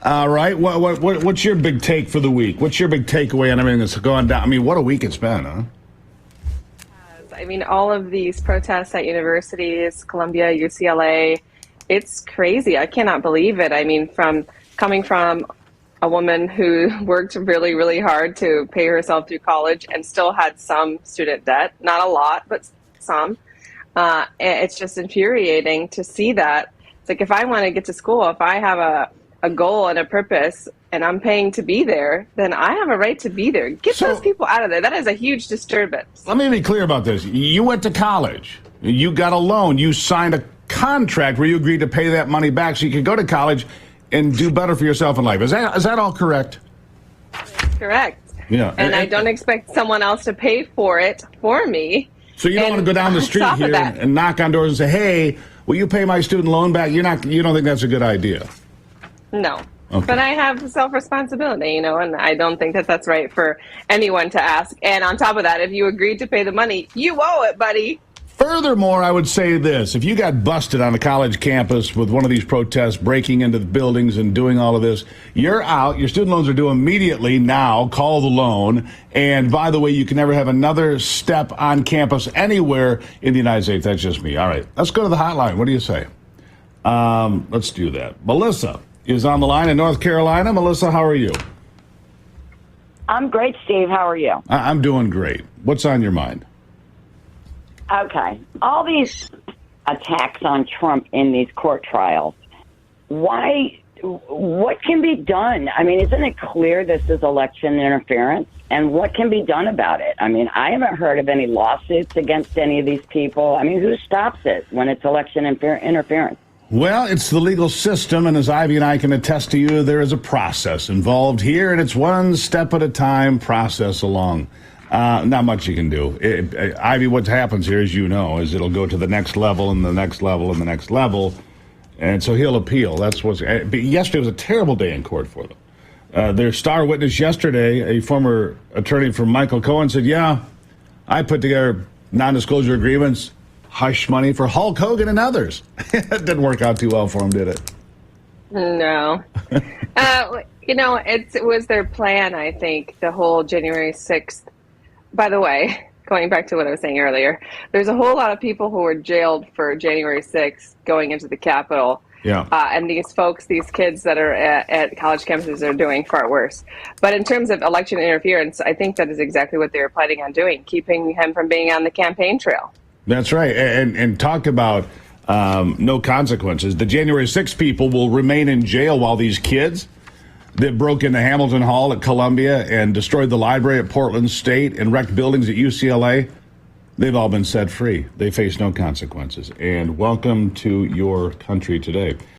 All right. What's your big take for the week? What's your big takeaway on everything that's going down? I mean, what a week it's been, huh? I mean, all of these protests at universities, Columbia, UCLA, it's crazy. I cannot believe it. I mean, coming from a woman who worked really, really hard to pay herself through college and still had some student debt, not a lot, but some. It's just infuriating to see that. It's like, if I want to get to school, if I have a goal and a purpose and I'm paying to be there, then I have a right to be there. Get those people out of there. That is a huge disturbance. Let me be clear about this. You went to college. You got a loan. You signed a contract where you agreed to pay that money back so you could go to college and do better for yourself in life. Is that all correct? Correct. Yeah. And I don't expect someone else to pay for it for me. So you don't want to go down the street here and knock on doors and say, hey, will you pay my student loan back? You don't think that's a good idea? No. Okay. But I have self-responsibility, and I don't think that that's right for anyone to ask. And on top of that, if you agreed to pay the money, you owe it, buddy. Furthermore, I would say this. If you got busted on a college campus with one of these protests, breaking into the buildings and doing all of this, you're out. Your student loans are due immediately now. Call the loan. And by the way, you can never have another step on campus anywhere in the United States. That's just me. All right, let's go to the hotline. What do you say? Let's do that. Melissa is on the line in North Carolina. Melissa, how are you? I'm great, Steve. How are you? I'm doing great. What's on your mind? Okay. All these attacks on Trump in these court trials, what can be done? I mean, isn't it clear this is election interference? And what can be done about it? I mean, I haven't heard of any lawsuits against any of these people. I mean, who stops it when it's election interference? Well, it's the legal system, and as Ivy and I can attest to you, there is a process involved here, and it's one step at a time, process along. Not much you can do. Ivy, what happens here, as you know, is it'll go to the next level and the next level and the next level, and so he'll appeal. Yesterday was a terrible day in court for them. Their star witness yesterday, a former attorney for Michael Cohen, said, yeah, I put together non-disclosure agreements, hush money for Hulk Hogan and others. It didn't work out too well for him, did it? No. It was their plan, I think, the whole January 6th. By the way, going back to what I was saying earlier, there's a whole lot of people who were jailed for January 6th going into the Capitol. Yeah. And these folks, these kids that are at college campuses are doing far worse. But in terms of election interference, I think that is exactly what they were planning on doing, keeping him from being on the campaign trail. That's right. And talk about no consequences. The January 6th people will remain in jail while these kids that broke into Hamilton Hall at Columbia and destroyed the library at Portland State and wrecked buildings at UCLA, they've all been set free. They face no consequences. And welcome to your country today.